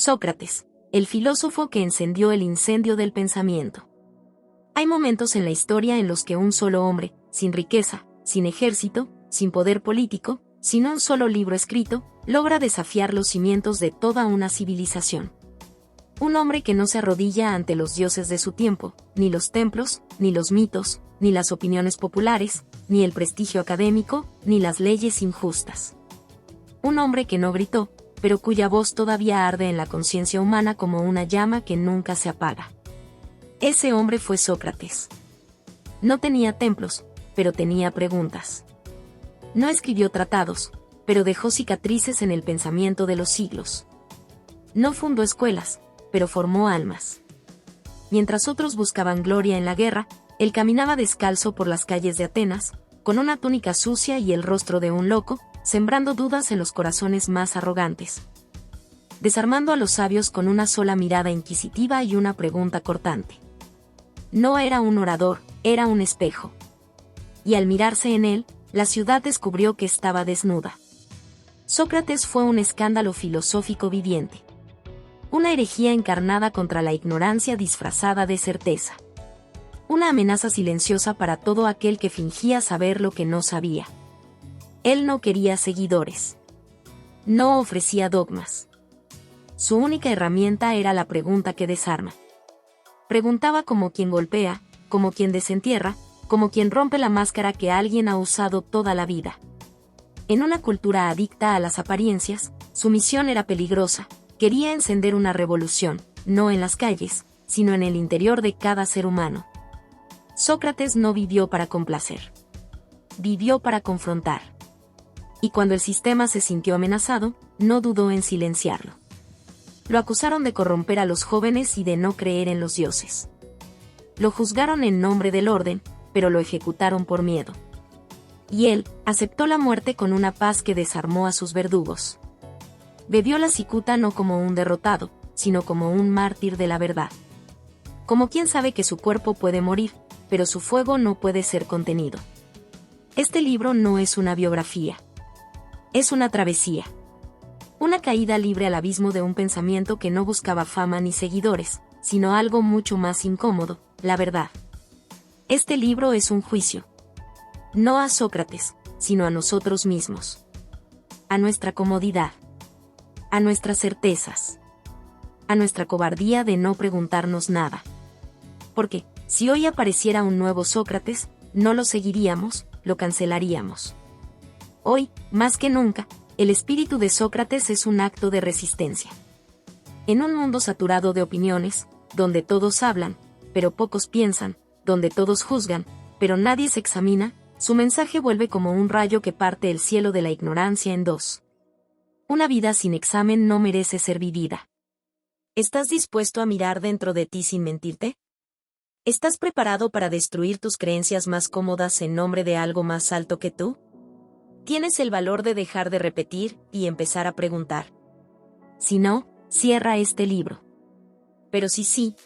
Sócrates, el filósofo que encendió el incendio del pensamiento. Hay momentos en la historia en los que un solo hombre, sin riqueza, sin ejército, sin poder político, sin un solo libro escrito, logra desafiar los cimientos de toda una civilización. Un hombre que no se arrodilla ante los dioses de su tiempo, ni los templos, ni los mitos, ni las opiniones populares, ni el prestigio académico, ni las leyes injustas. Un hombre que no gritó, pero cuya voz todavía arde en la conciencia humana como una llama que nunca se apaga. Ese hombre fue Sócrates. No tenía templos, pero tenía preguntas. No escribió tratados, pero dejó cicatrices en el pensamiento de los siglos. No fundó escuelas, pero formó almas. Mientras otros buscaban gloria en la guerra, él caminaba descalzo por las calles de Atenas, con una túnica sucia y el rostro de un loco, sembrando dudas en los corazones más arrogantes. Desarmando a los sabios con una sola mirada inquisitiva y una pregunta cortante. No era un orador, era un espejo. Y al mirarse en él, la ciudad descubrió que estaba desnuda. Sócrates fue un escándalo filosófico viviente. Una herejía encarnada contra la ignorancia disfrazada de certeza. Una amenaza silenciosa para todo aquel que fingía saber lo que no sabía. Él no quería seguidores. No ofrecía dogmas. Su única herramienta era la pregunta que desarma. Preguntaba como quien golpea, como quien desentierra, como quien rompe la máscara que alguien ha usado toda la vida. En una cultura adicta a las apariencias, su misión era peligrosa. Quería encender una revolución, no en las calles, sino en el interior de cada ser humano. Sócrates no vivió para complacer. Vivió para confrontar. Y cuando el sistema se sintió amenazado, no dudó en silenciarlo. Lo acusaron de corromper a los jóvenes y de no creer en los dioses. Lo juzgaron en nombre del orden, pero lo ejecutaron por miedo. Y él aceptó la muerte con una paz que desarmó a sus verdugos. Bebió la cicuta no como un derrotado, sino como un mártir de la verdad. Como quien sabe que su cuerpo puede morir, pero su fuego no puede ser contenido. Este libro no es una biografía. Es una travesía. Una caída libre al abismo de un pensamiento que no buscaba fama ni seguidores, sino algo mucho más incómodo, la verdad. Este libro es un juicio. No a Sócrates, sino a nosotros mismos. A nuestra comodidad. A nuestras certezas. A nuestra cobardía de no preguntarnos nada. Porque, si hoy apareciera un nuevo Sócrates, no lo seguiríamos, lo cancelaríamos. Hoy, más que nunca, el espíritu de Sócrates es un acto de resistencia. En un mundo saturado de opiniones, donde todos hablan, pero pocos piensan, donde todos juzgan, pero nadie se examina, su mensaje vuelve como un rayo que parte el cielo de la ignorancia en dos. Una vida sin examen no merece ser vivida. ¿Estás dispuesto a mirar dentro de ti sin mentirte? ¿Estás preparado para destruir tus creencias más cómodas en nombre de algo más alto que tú? ¿Tienes el valor de dejar de repetir y empezar a preguntar? Si no, cierra este libro. Pero si sí,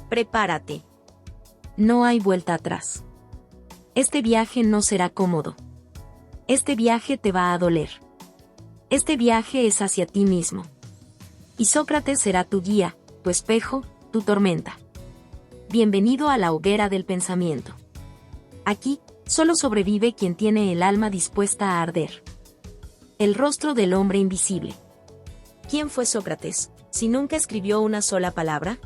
prepárate. No hay vuelta atrás. Este viaje no será cómodo. Este viaje te va a doler. Este viaje es hacia ti mismo. Y Sócrates será tu guía, tu espejo, tu tormenta. Bienvenido a la hoguera del pensamiento. Aquí, solo sobrevive quien tiene el alma dispuesta a arder. El rostro del hombre invisible. ¿Quién fue Sócrates, si nunca escribió una sola palabra?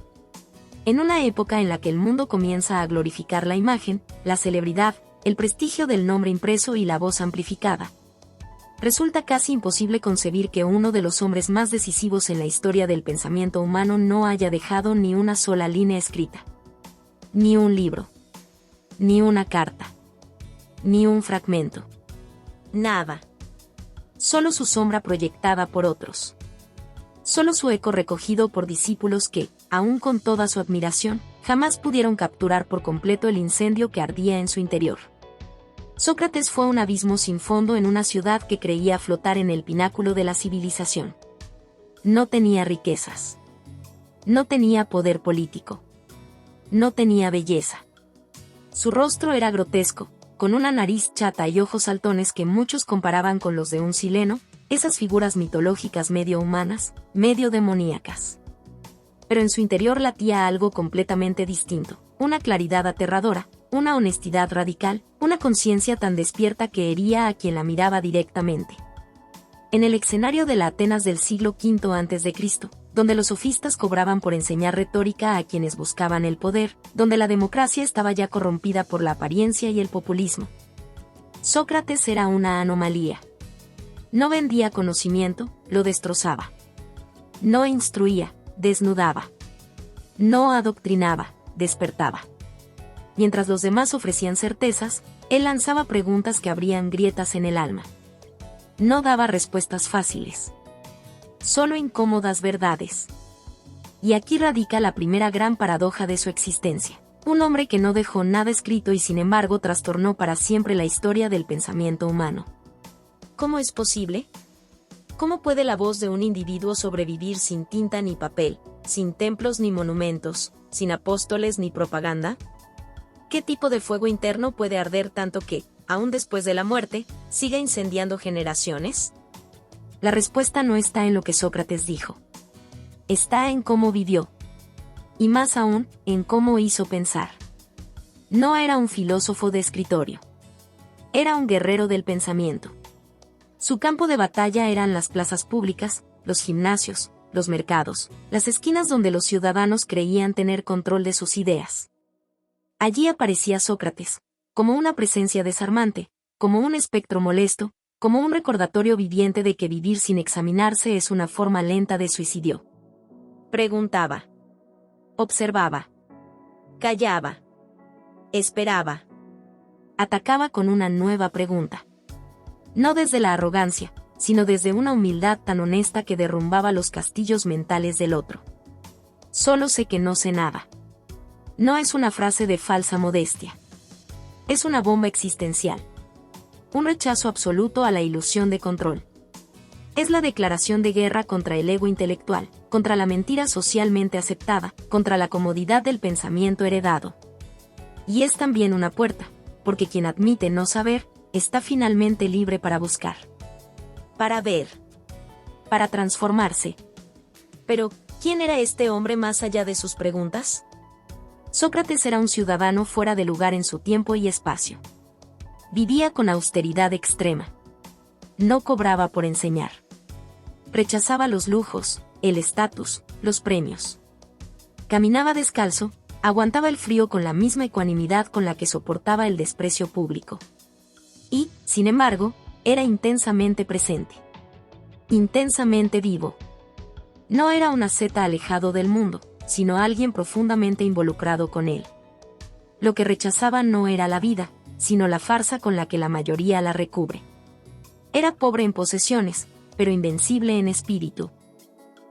En una época en la que el mundo comienza a glorificar la imagen, la celebridad, el prestigio del nombre impreso y la voz amplificada, resulta casi imposible concebir que uno de los hombres más decisivos en la historia del pensamiento humano no haya dejado ni una sola línea escrita. Ni un libro. Ni una carta. Ni un fragmento. Nada. Solo su sombra proyectada por otros. Solo su eco recogido por discípulos que, aun con toda su admiración, jamás pudieron capturar por completo el incendio que ardía en su interior. Sócrates fue un abismo sin fondo en una ciudad que creía flotar en el pináculo de la civilización. No tenía riquezas. No tenía poder político. No tenía belleza. Su rostro era grotesco, con una nariz chata y ojos saltones que muchos comparaban con los de un sileno, esas figuras mitológicas medio humanas, medio demoníacas. Pero en su interior latía algo completamente distinto, una claridad aterradora, una honestidad radical, una conciencia tan despierta que hería a quien la miraba directamente. En el escenario de la Atenas del siglo V a.C., donde los sofistas cobraban por enseñar retórica a quienes buscaban el poder, donde la democracia estaba ya corrompida por la apariencia y el populismo, Sócrates era una anomalía. No vendía conocimiento, lo destrozaba. No instruía, desnudaba. No adoctrinaba, despertaba. Mientras los demás ofrecían certezas, él lanzaba preguntas que abrían grietas en el alma. No daba respuestas fáciles. Solo incómodas verdades. Y aquí radica la primera gran paradoja de su existencia. Un hombre que no dejó nada escrito y sin embargo trastornó para siempre la historia del pensamiento humano. ¿Cómo es posible? ¿Cómo puede la voz de un individuo sobrevivir sin tinta ni papel, sin templos ni monumentos, sin apóstoles ni propaganda? ¿Qué tipo de fuego interno puede arder tanto que, aún después de la muerte, siga incendiando generaciones? La respuesta no está en lo que Sócrates dijo. Está en cómo vivió. Y más aún, en cómo hizo pensar. No era un filósofo de escritorio. Era un guerrero del pensamiento. Su campo de batalla eran las plazas públicas, los gimnasios, los mercados, las esquinas donde los ciudadanos creían tener control de sus ideas. Allí aparecía Sócrates, como una presencia desarmante, como un espectro molesto, como un recordatorio viviente de que vivir sin examinarse es una forma lenta de suicidio. Preguntaba. Observaba. Callaba. Esperaba. Atacaba con una nueva pregunta. No desde la arrogancia, sino desde una humildad tan honesta que derrumbaba los castillos mentales del otro. Solo sé que no sé nada. No es una frase de falsa modestia. Es una bomba existencial. Un rechazo absoluto a la ilusión de control. Es la declaración de guerra contra el ego intelectual, contra la mentira socialmente aceptada, contra la comodidad del pensamiento heredado. Y es también una puerta, porque quien admite no saber, está finalmente libre para buscar. Para ver. Para transformarse. Pero, ¿quién era este hombre más allá de sus preguntas? Sócrates era un ciudadano fuera de lugar en su tiempo y espacio. Vivía con austeridad extrema. No cobraba por enseñar. Rechazaba los lujos, el estatus, los premios. Caminaba descalzo, aguantaba el frío con la misma ecuanimidad con la que soportaba el desprecio público. Y, sin embargo, era intensamente presente. Intensamente vivo. No era un asceta alejado del mundo, sino alguien profundamente involucrado con él. Lo que rechazaba no era la vida, sino la farsa con la que la mayoría la recubre. Era pobre en posesiones, pero invencible en espíritu.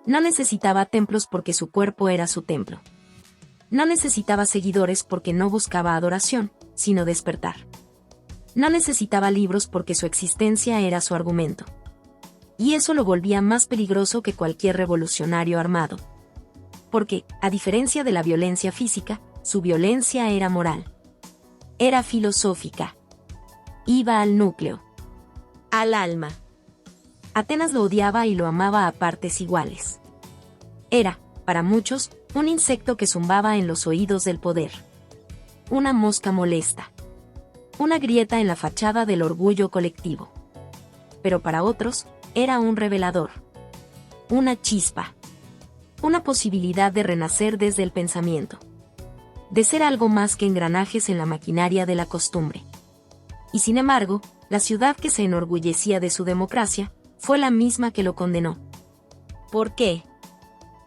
No necesitaba templos porque su cuerpo era su templo. No necesitaba seguidores porque no buscaba adoración, sino despertar. No necesitaba libros porque su existencia era su argumento. Y eso lo volvía más peligroso que cualquier revolucionario armado. Porque, a diferencia de la violencia física, su violencia era moral. Era filosófica. Iba al núcleo. Al alma. Atenas lo odiaba y lo amaba a partes iguales. Era, para muchos, un insecto que zumbaba en los oídos del poder. Una mosca molesta. Una grieta en la fachada del orgullo colectivo. Pero para otros, era un revelador. Una chispa. Una posibilidad de renacer desde el pensamiento. De ser algo más que engranajes en la maquinaria de la costumbre. Y sin embargo, la ciudad que se enorgullecía de su democracia, fue la misma que lo condenó. ¿Por qué?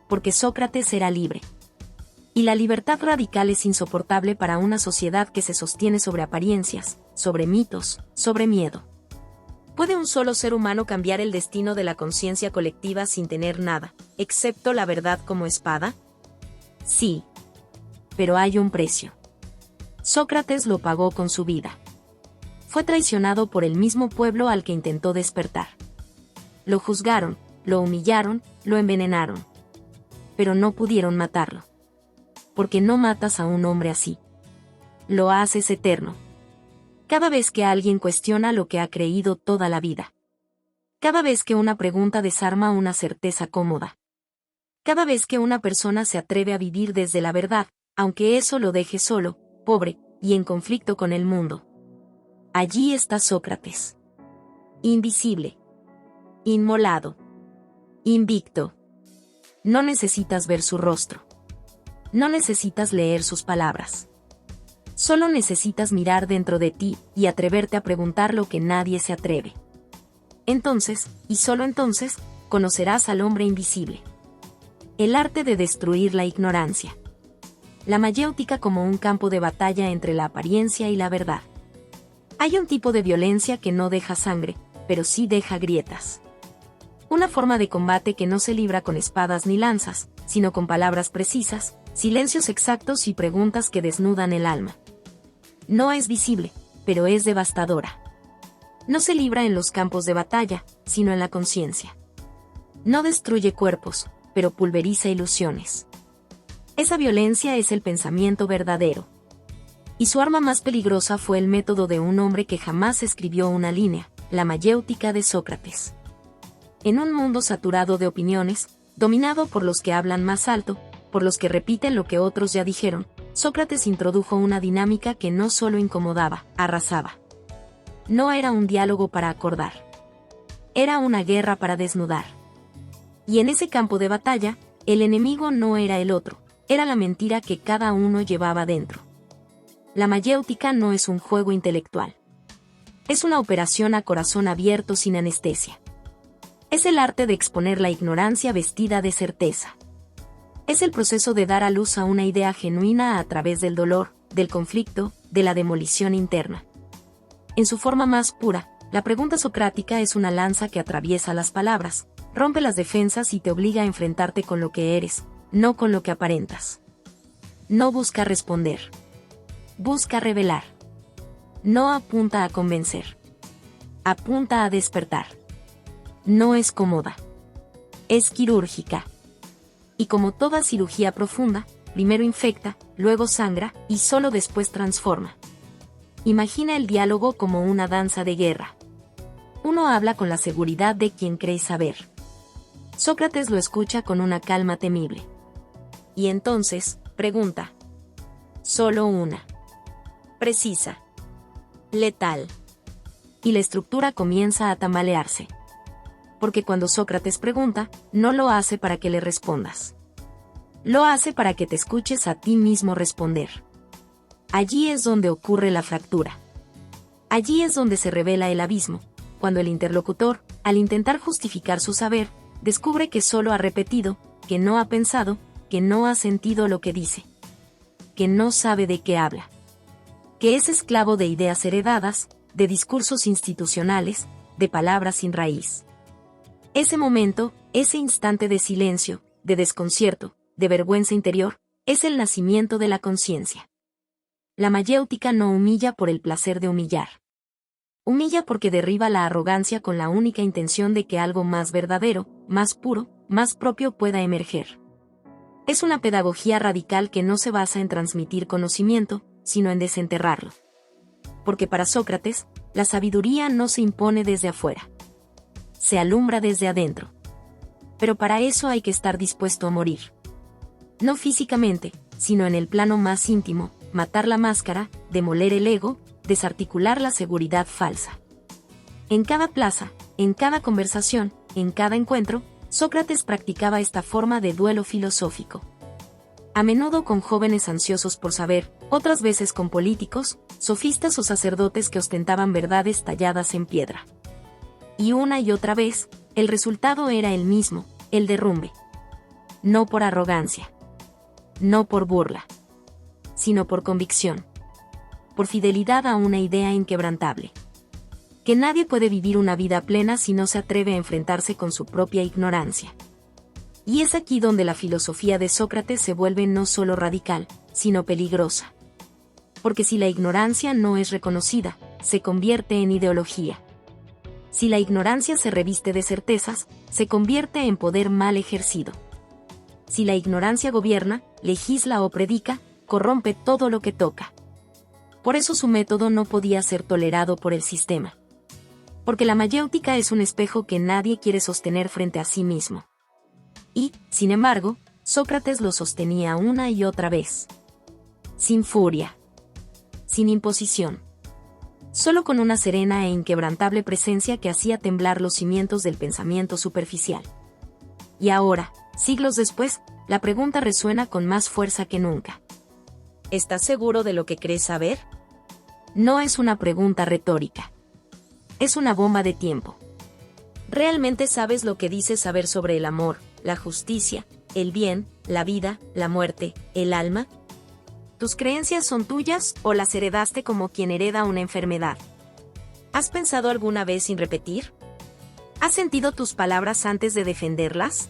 Porque Sócrates era libre. Y la libertad radical es insoportable para una sociedad que se sostiene sobre apariencias, sobre mitos, sobre miedo. ¿Puede un solo ser humano cambiar el destino de la conciencia colectiva sin tener nada, excepto la verdad como espada? Sí. Pero hay un precio. Sócrates lo pagó con su vida. Fue traicionado por el mismo pueblo al que intentó despertar. Lo juzgaron, lo humillaron, lo envenenaron. Pero no pudieron matarlo. Porque no matas a un hombre así. Lo haces eterno. Cada vez que alguien cuestiona lo que ha creído toda la vida. Cada vez que una pregunta desarma una certeza cómoda. Cada vez que una persona se atreve a vivir desde la verdad, aunque eso lo deje solo, pobre, y en conflicto con el mundo. Allí está Sócrates. Invisible. Inmolado. Invicto. No necesitas ver su rostro. No necesitas leer sus palabras. Solo necesitas mirar dentro de ti y atreverte a preguntar lo que nadie se atreve. Entonces, y solo entonces, conocerás al hombre invisible. El arte de destruir la ignorancia. La mayéutica como un campo de batalla entre la apariencia y la verdad. Hay un tipo de violencia que no deja sangre, pero sí deja grietas. Una forma de combate que no se libra con espadas ni lanzas, sino con palabras precisas, silencios exactos y preguntas que desnudan el alma. No es visible, pero es devastadora. No se libra en los campos de batalla, sino en la conciencia. No destruye cuerpos, pero pulveriza ilusiones. Esa violencia es el pensamiento verdadero. Y su arma más peligrosa fue el método de un hombre que jamás escribió una línea, la mayéutica de Sócrates. En un mundo saturado de opiniones, dominado por los que hablan más alto, por los que repiten lo que otros ya dijeron, Sócrates introdujo una dinámica que no solo incomodaba, arrasaba. No era un diálogo para acordar. Era una guerra para desnudar. Y en ese campo de batalla, el enemigo no era el otro, era la mentira que cada uno llevaba dentro. La mayéutica no es un juego intelectual. Es una operación a corazón abierto sin anestesia. Es el arte de exponer la ignorancia vestida de certeza. Es el proceso de dar a luz a una idea genuina a través del dolor, del conflicto, de la demolición interna. En su forma más pura, la pregunta socrática es una lanza que atraviesa las palabras, rompe las defensas y te obliga a enfrentarte con lo que eres, no con lo que aparentas. No busca responder. Busca revelar. No apunta a convencer. Apunta a despertar. No es cómoda. Es quirúrgica. Y como toda cirugía profunda, primero infecta, luego sangra, y solo después transforma. Imagina el diálogo como una danza de guerra. Uno habla con la seguridad de quien cree saber. Sócrates lo escucha con una calma temible. Y entonces, pregunta. Solo una. Precisa. Letal. Y la estructura comienza a tambalearse. Porque cuando Sócrates pregunta, no lo hace para que le respondas. Lo hace para que te escuches a ti mismo responder. Allí es donde ocurre la fractura. Allí es donde se revela el abismo, cuando el interlocutor, al intentar justificar su saber, descubre que solo ha repetido, que no ha pensado, que no ha sentido lo que dice. Que no sabe de qué habla. Que es esclavo de ideas heredadas, de discursos institucionales, de palabras sin raíz. Ese momento, ese instante de silencio, de desconcierto, de vergüenza interior, es el nacimiento de la conciencia. La mayéutica no humilla por el placer de humillar. Humilla porque derriba la arrogancia con la única intención de que algo más verdadero, más puro, más propio pueda emerger. Es una pedagogía radical que no se basa en transmitir conocimiento, sino en desenterrarlo. Porque para Sócrates, la sabiduría no se impone desde afuera. Se alumbra desde adentro. Pero para eso hay que estar dispuesto a morir. No físicamente, sino en el plano más íntimo, matar la máscara, demoler el ego, desarticular la seguridad falsa. En cada plaza, en cada conversación, en cada encuentro, Sócrates practicaba esta forma de duelo filosófico. A menudo con jóvenes ansiosos por saber, otras veces con políticos, sofistas o sacerdotes que ostentaban verdades talladas en piedra. Y una y otra vez, el resultado era el mismo, el derrumbe. No por arrogancia. No por burla. Sino por convicción. Por fidelidad a una idea inquebrantable. Que nadie puede vivir una vida plena si no se atreve a enfrentarse con su propia ignorancia. Y es aquí donde la filosofía de Sócrates se vuelve no solo radical, sino peligrosa. Porque si la ignorancia no es reconocida, se convierte en ideología. Si la ignorancia se reviste de certezas, se convierte en poder mal ejercido. Si la ignorancia gobierna, legisla o predica, corrompe todo lo que toca. Por eso su método no podía ser tolerado por el sistema. Porque la mayéutica es un espejo que nadie quiere sostener frente a sí mismo. Y, sin embargo, Sócrates lo sostenía una y otra vez. Sin furia. Sin imposición. Solo con una serena e inquebrantable presencia que hacía temblar los cimientos del pensamiento superficial. Y ahora, siglos después, la pregunta resuena con más fuerza que nunca. ¿Estás seguro de lo que crees saber? No es una pregunta retórica. Es una bomba de tiempo. ¿Realmente sabes lo que dices saber sobre el amor, la justicia, el bien, la vida, la muerte, el alma? ¿Tus creencias son tuyas o las heredaste como quien hereda una enfermedad? ¿Has pensado alguna vez sin repetir? ¿Has sentido tus palabras antes de defenderlas?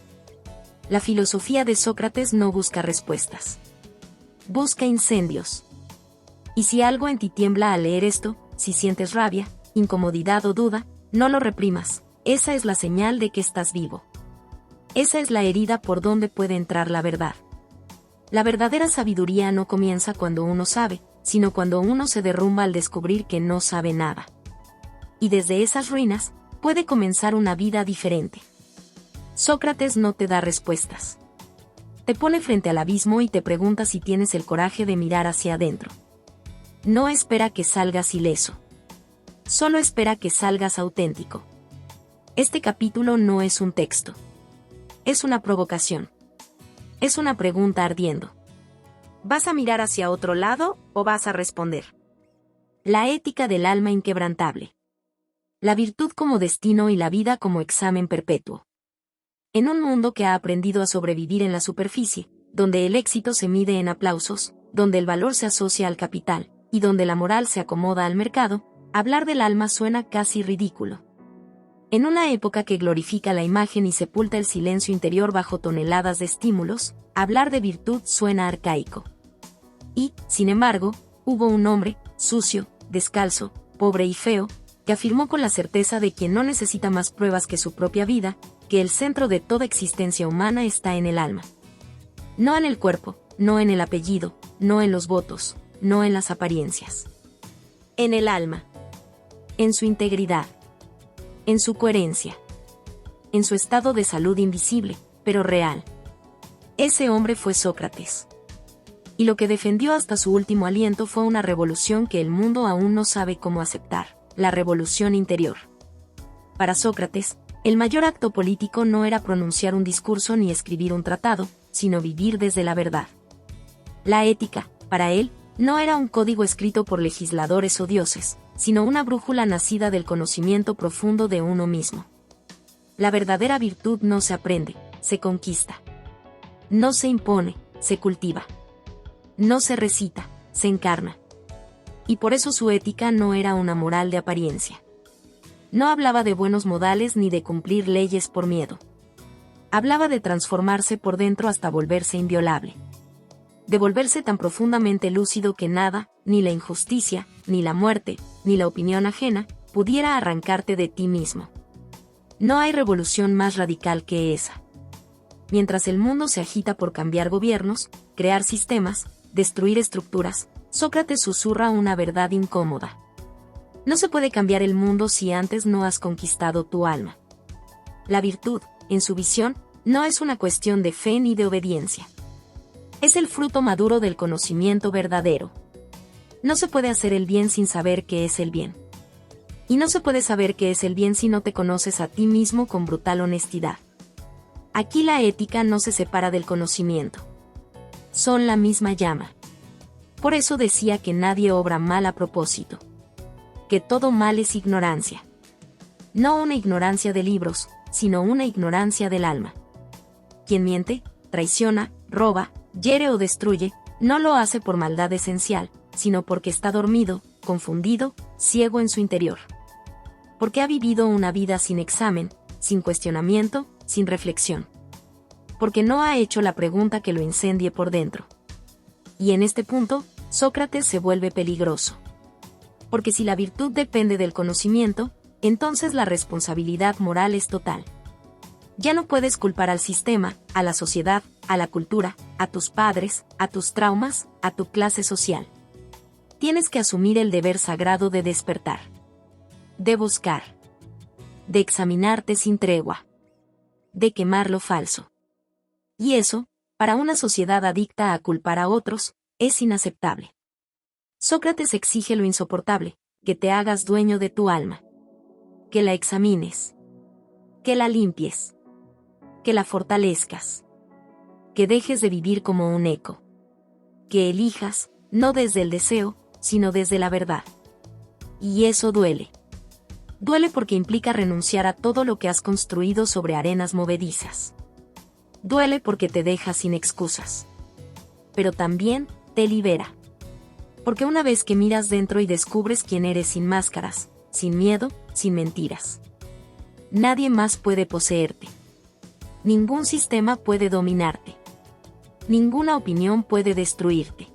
La filosofía de Sócrates no busca respuestas. Busca incendios. Y si algo en ti tiembla al leer esto, si sientes rabia, incomodidad o duda, no lo reprimas. Esa es la señal de que estás vivo. Esa es la herida por donde puede entrar la verdad. La verdadera sabiduría no comienza cuando uno sabe, sino cuando uno se derrumba al descubrir que no sabe nada. Y desde esas ruinas, puede comenzar una vida diferente. Sócrates no te da respuestas. Te pone frente al abismo y te pregunta si tienes el coraje de mirar hacia adentro. No espera que salgas ileso. Solo espera que salgas auténtico. Este capítulo no es un texto. Es una provocación. Es una pregunta ardiendo. ¿Vas a mirar hacia otro lado o vas a responder? La ética del alma inquebrantable. La virtud como destino y la vida como examen perpetuo. En un mundo que ha aprendido a sobrevivir en la superficie, donde el éxito se mide en aplausos, donde el valor se asocia al capital, y donde la moral se acomoda al mercado, hablar del alma suena casi ridículo. En una época que glorifica la imagen y sepulta el silencio interior bajo toneladas de estímulos, hablar de virtud suena arcaico. Y, sin embargo, hubo un hombre, sucio, descalzo, pobre y feo, que afirmó con la certeza de quien no necesita más pruebas que su propia vida, que el centro de toda existencia humana está en el alma. No en el cuerpo, no en el apellido, no en los votos, no en las apariencias. En el alma. En su integridad. En su coherencia. En su estado de salud invisible, pero real. Ese hombre fue Sócrates. Y lo que defendió hasta su último aliento fue una revolución que el mundo aún no sabe cómo aceptar, la revolución interior. Para Sócrates, el mayor acto político no era pronunciar un discurso ni escribir un tratado, sino vivir desde la verdad. La ética, para él, no era un código escrito por legisladores o dioses, sino una brújula nacida del conocimiento profundo de uno mismo. La verdadera virtud no se aprende, se conquista. No se impone, se cultiva. No se recita, se encarna. Y por eso su ética no era una moral de apariencia. No hablaba de buenos modales ni de cumplir leyes por miedo. Hablaba de transformarse por dentro hasta volverse inviolable. De volverse tan profundamente lúcido que nada, ni la injusticia, ni la muerte, ni la opinión ajena, pudiera arrancarte de ti mismo. No hay revolución más radical que esa. Mientras el mundo se agita por cambiar gobiernos, crear sistemas, destruir estructuras, Sócrates susurra una verdad incómoda. No se puede cambiar el mundo si antes no has conquistado tu alma. La virtud, en su visión, no es una cuestión de fe ni de obediencia. Es el fruto maduro del conocimiento verdadero. No se puede hacer el bien sin saber qué es el bien. Y no se puede saber qué es el bien si no te conoces a ti mismo con brutal honestidad. Aquí la ética no se separa del conocimiento. Son la misma llama. Por eso decía que nadie obra mal a propósito. Que todo mal es ignorancia. No una ignorancia de libros, sino una ignorancia del alma. Quien miente, traiciona, roba, hiere o destruye, no lo hace por maldad esencial, sino porque está dormido, confundido, ciego en su interior. Porque ha vivido una vida sin examen, sin cuestionamiento, sin reflexión. Porque no ha hecho la pregunta que lo incendie por dentro. Y en este punto, Sócrates se vuelve peligroso. Porque si la virtud depende del conocimiento, entonces la responsabilidad moral es total. Ya no puedes culpar al sistema, a la sociedad, a la cultura, a tus padres, a tus traumas, a tu clase social. Tienes que asumir el deber sagrado de despertar. De buscar. de examinarte sin tregua, de quemar lo falso. Y eso, para una sociedad adicta a culpar a otros, es inaceptable. Sócrates exige lo insoportable, que te hagas dueño de tu alma, que la examines, que la limpies, que la fortalezcas, que dejes de vivir como un eco, que elijas, no desde el deseo, sino desde la verdad. Y eso duele. Duele porque implica renunciar a todo lo que has construido sobre arenas movedizas. Duele porque te deja sin excusas. Pero también te libera. Porque una vez que miras dentro y descubres quién eres sin máscaras, sin miedo, sin mentiras, nadie más puede poseerte. Ningún sistema puede dominarte. Ninguna opinión puede destruirte.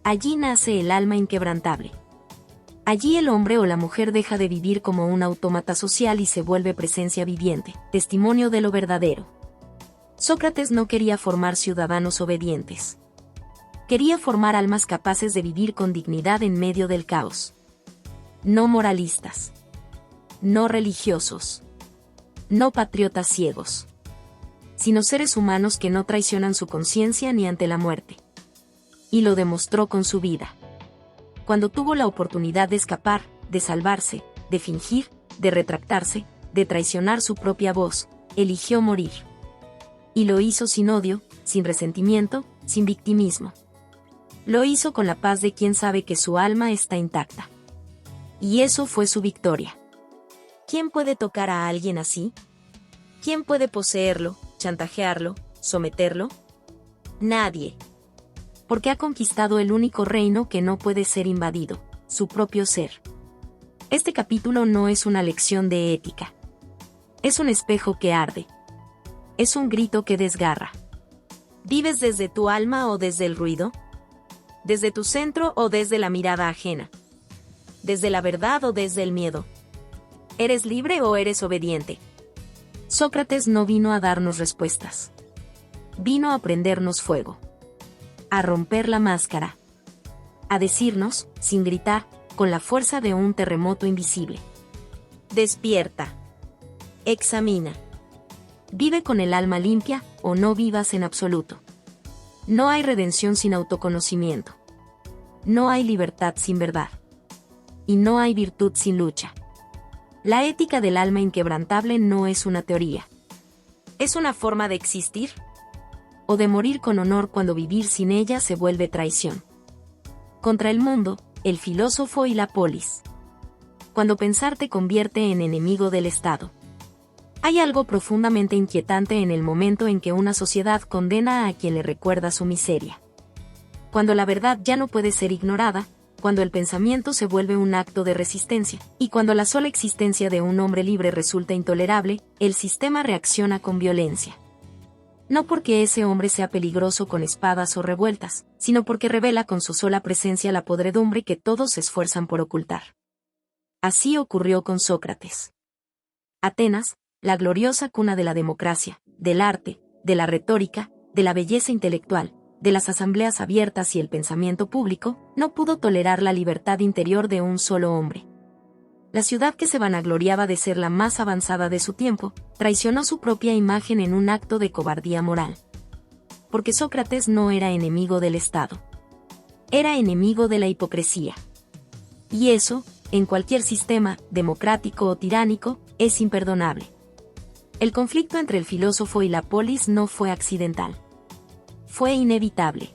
Allí nace el alma inquebrantable. Allí el hombre o la mujer deja de vivir como un autómata social y se vuelve presencia viviente, testimonio de lo verdadero. Sócrates no quería formar ciudadanos obedientes. Quería formar almas capaces de vivir con dignidad en medio del caos. No moralistas. No religiosos. No patriotas ciegos. Sino seres humanos que no traicionan su conciencia ni ante la muerte. Y lo demostró con su vida. Cuando tuvo la oportunidad de escapar, de salvarse, de fingir, de retractarse, de traicionar su propia voz, eligió morir. Y lo hizo sin odio, sin resentimiento, sin victimismo. Lo hizo con la paz de quien sabe que su alma está intacta. Y eso fue su victoria. ¿Quién puede tocar a alguien así? ¿Quién puede poseerlo, chantajearlo, someterlo? Nadie. Porque ha conquistado el único reino que no puede ser invadido, su propio ser. Este capítulo no es una lección de ética. Es un espejo que arde. Es un grito que desgarra. ¿Vives desde tu alma o desde el ruido? ¿Desde tu centro o desde la mirada ajena? ¿Desde la verdad o desde el miedo? ¿Eres libre o eres obediente? Sócrates no vino a darnos respuestas. Vino a prendernos fuego. A romper la máscara. A decirnos, sin gritar, con la fuerza de un terremoto invisible: despierta. Examina. Vive con el alma limpia, o no vivas en absoluto. No hay redención sin autoconocimiento. No hay libertad sin verdad. Y no hay virtud sin lucha. La ética del alma inquebrantable no es una teoría. Es una forma de existir. O de morir con honor cuando vivir sin ella se vuelve traición. Contra el mundo, el filósofo y la polis. Cuando pensar te convierte en enemigo del Estado. Hay algo profundamente inquietante en el momento en que una sociedad condena a quien le recuerda su miseria. Cuando la verdad ya no puede ser ignorada, cuando el pensamiento se vuelve un acto de resistencia, y cuando la sola existencia de un hombre libre resulta intolerable, el sistema reacciona con violencia. No porque ese hombre sea peligroso con espadas o revueltas, sino porque revela con su sola presencia la podredumbre que todos se esfuerzan por ocultar. Así ocurrió con Sócrates. Atenas, la gloriosa cuna de la democracia, del arte, de la retórica, de la belleza intelectual, de las asambleas abiertas y el pensamiento público, no pudo tolerar la libertad interior de un solo hombre. La ciudad que se vanagloriaba de ser la más avanzada de su tiempo, traicionó su propia imagen en un acto de cobardía moral. Porque Sócrates no era enemigo del Estado. Era enemigo de la hipocresía. Y eso, en cualquier sistema, democrático o tiránico, es imperdonable. El conflicto entre el filósofo y la polis no fue accidental. Fue inevitable.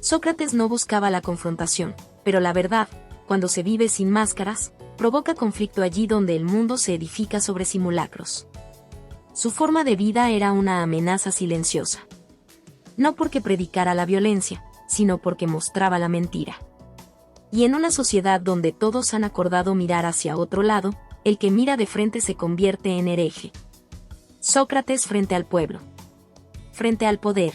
Sócrates no buscaba la confrontación, pero la verdad, cuando se vive sin máscaras, provoca conflicto allí donde el mundo se edifica sobre simulacros. Su forma de vida era una amenaza silenciosa. No porque predicara la violencia, sino porque mostraba la mentira. Y en una sociedad donde todos han acordado mirar hacia otro lado, el que mira de frente se convierte en hereje. Sócrates frente al pueblo. Frente al poder.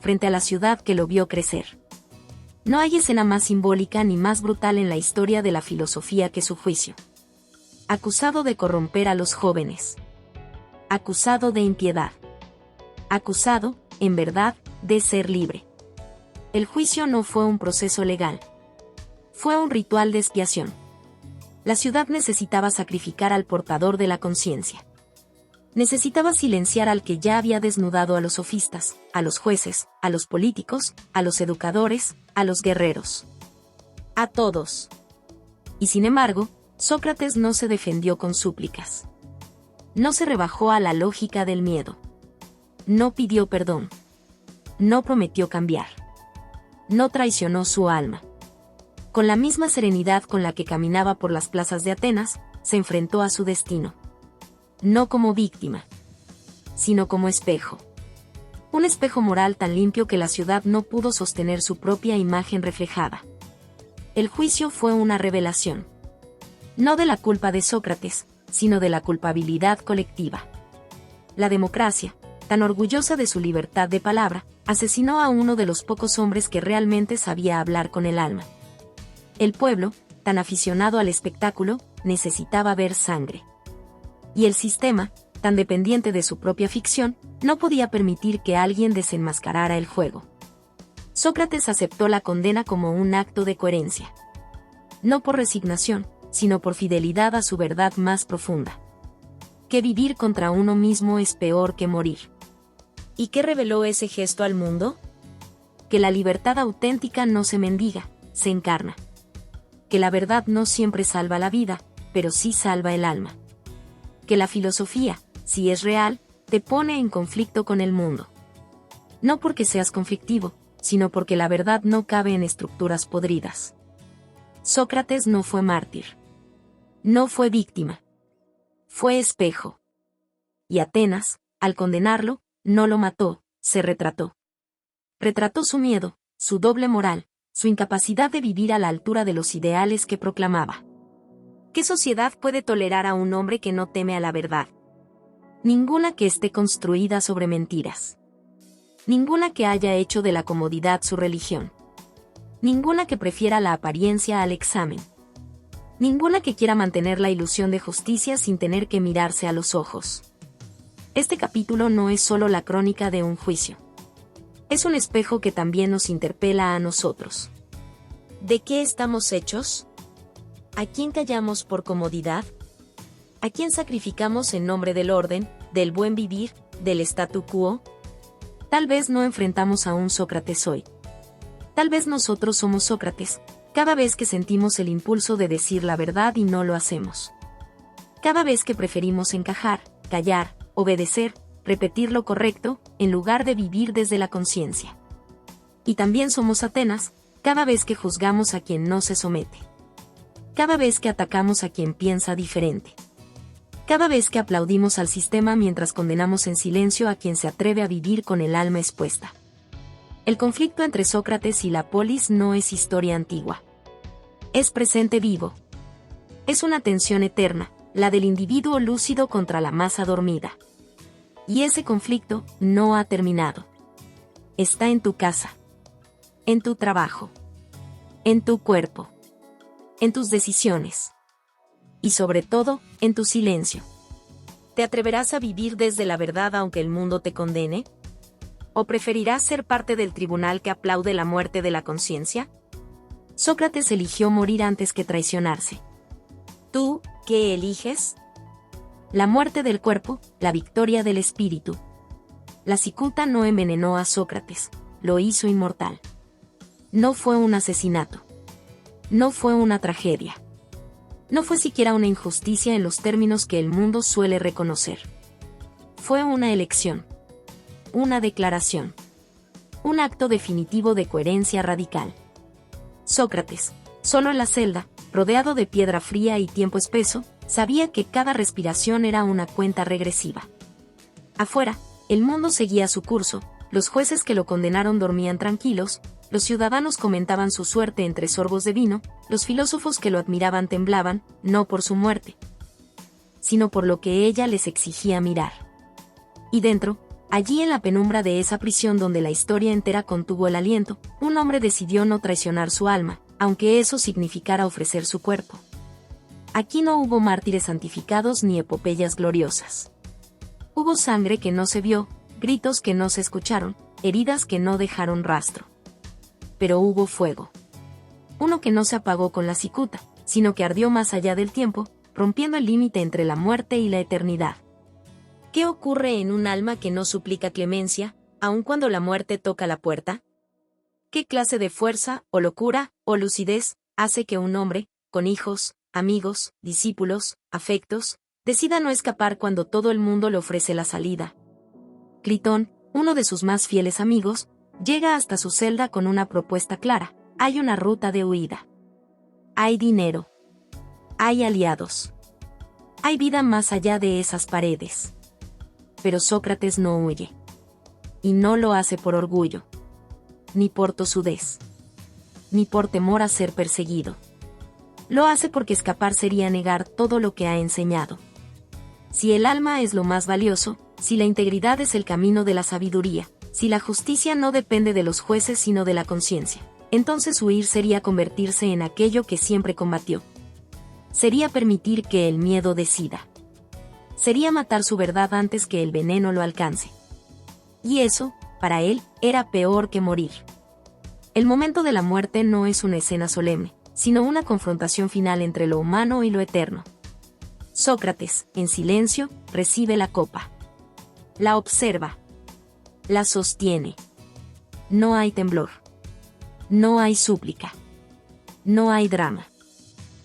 Frente a la ciudad que lo vio crecer. No hay escena más simbólica ni más brutal en la historia de la filosofía que su juicio. Acusado de corromper a los jóvenes. Acusado de impiedad. Acusado, en verdad, de ser libre. El juicio no fue un proceso legal. Fue un ritual de expiación. La ciudad necesitaba sacrificar al portador de la conciencia. Necesitaba silenciar al que ya había desnudado a los sofistas, a los jueces, a los políticos, a los educadores, a los guerreros. A todos. Y sin embargo, Sócrates no se defendió con súplicas. No se rebajó a la lógica del miedo. No pidió perdón. No prometió cambiar. No traicionó su alma. Con la misma serenidad con la que caminaba por las plazas de Atenas, se enfrentó a su destino. No como víctima, sino como espejo. Un espejo moral tan limpio que la ciudad no pudo sostener su propia imagen reflejada. El juicio fue una revelación. No de la culpa de Sócrates, sino de la culpabilidad colectiva. La democracia, tan orgullosa de su libertad de palabra, asesinó a uno de los pocos hombres que realmente sabía hablar con el alma. El pueblo, tan aficionado al espectáculo, necesitaba ver sangre. Y el sistema, tan dependiente de su propia ficción, no podía permitir que alguien desenmascarara el juego. Sócrates aceptó la condena como un acto de coherencia. No por resignación, sino por fidelidad a su verdad más profunda. Que vivir contra uno mismo es peor que morir. ¿Y qué reveló ese gesto al mundo? Que la libertad auténtica no se mendiga, se encarna. Que la verdad no siempre salva la vida, pero sí salva el alma. Que la filosofía, si es real, te pone en conflicto con el mundo. No porque seas conflictivo, sino porque la verdad no cabe en estructuras podridas. Sócrates no fue mártir. No fue víctima. Fue espejo. Y Atenas, al condenarlo, no lo mató, se retrató. Retrató su miedo, su doble moral, su incapacidad de vivir a la altura de los ideales que proclamaba. ¿Qué sociedad puede tolerar a un hombre que no teme a la verdad? Ninguna que esté construida sobre mentiras. Ninguna que haya hecho de la comodidad su religión. Ninguna que prefiera la apariencia al examen. Ninguna que quiera mantener la ilusión de justicia sin tener que mirarse a los ojos. Este capítulo no es solo la crónica de un juicio. Es un espejo que también nos interpela a nosotros. ¿De qué estamos hechos? ¿A quién callamos por comodidad? ¿A quién sacrificamos en nombre del orden, del buen vivir, del statu quo? Tal vez no enfrentamos a un Sócrates hoy. Tal vez nosotros somos Sócrates, cada vez que sentimos el impulso de decir la verdad y no lo hacemos. Cada vez que preferimos encajar, callar, obedecer, repetir lo correcto, en lugar de vivir desde la conciencia. Y también somos Atenas, cada vez que juzgamos a quien no se somete. Cada vez que atacamos a quien piensa diferente. Cada vez que aplaudimos al sistema mientras condenamos en silencio a quien se atreve a vivir con el alma expuesta. El conflicto entre Sócrates y la polis no es historia antigua. Es presente vivo. Es una tensión eterna, la del individuo lúcido contra la masa dormida. Y ese conflicto no ha terminado. Está en tu casa. En tu trabajo. En tu cuerpo. En tus decisiones. Y sobre todo, en tu silencio. ¿Te atreverás a vivir desde la verdad aunque el mundo te condene? ¿O preferirás ser parte del tribunal que aplaude la muerte de la conciencia? Sócrates eligió morir antes que traicionarse. ¿Tú, qué eliges? La muerte del cuerpo, la victoria del espíritu. La cicuta no envenenó a Sócrates, lo hizo inmortal. No fue un asesinato. No fue una tragedia. No fue siquiera una injusticia en los términos que el mundo suele reconocer. Fue una elección. Una declaración. Un acto definitivo de coherencia radical. Sócrates, solo en la celda, rodeado de piedra fría y tiempo espeso, sabía que cada respiración era una cuenta regresiva. Afuera, el mundo seguía su curso, los jueces que lo condenaron dormían tranquilos, los ciudadanos comentaban su suerte entre sorbos de vino, los filósofos que lo admiraban temblaban, no por su muerte, sino por lo que ella les exigía mirar. Y dentro, allí en la penumbra de esa prisión donde la historia entera contuvo el aliento, un hombre decidió no traicionar su alma, aunque eso significara ofrecer su cuerpo. Aquí no hubo mártires santificados ni epopeyas gloriosas. Hubo sangre que no se vio, gritos que no se escucharon, heridas que no dejaron rastro. Pero hubo fuego. Uno que no se apagó con la cicuta, sino que ardió más allá del tiempo, rompiendo el límite entre la muerte y la eternidad. ¿Qué ocurre en un alma que no suplica clemencia, aun cuando la muerte toca la puerta? ¿Qué clase de fuerza, o locura, o lucidez, hace que un hombre, con hijos, amigos, discípulos, afectos, decida no escapar cuando todo el mundo le ofrece la salida? Critón, uno de sus más fieles amigos, llega hasta su celda con una propuesta clara: hay una ruta de huida. Hay dinero. Hay aliados. Hay vida más allá de esas paredes. Pero Sócrates no huye. Y no lo hace por orgullo. Ni por tosudez. Ni por temor a ser perseguido. Lo hace porque escapar sería negar todo lo que ha enseñado. Si el alma es lo más valioso, si la integridad es el camino de la sabiduría, si la justicia no depende de los jueces sino de la conciencia, entonces huir sería convertirse en aquello que siempre combatió. Sería permitir que el miedo decida. Sería matar su verdad antes que el veneno lo alcance. Y eso, para él, era peor que morir. El momento de la muerte no es una escena solemne, sino una confrontación final entre lo humano y lo eterno. Sócrates, en silencio, recibe la copa. La observa. La sostiene. No hay temblor. No hay súplica. No hay drama.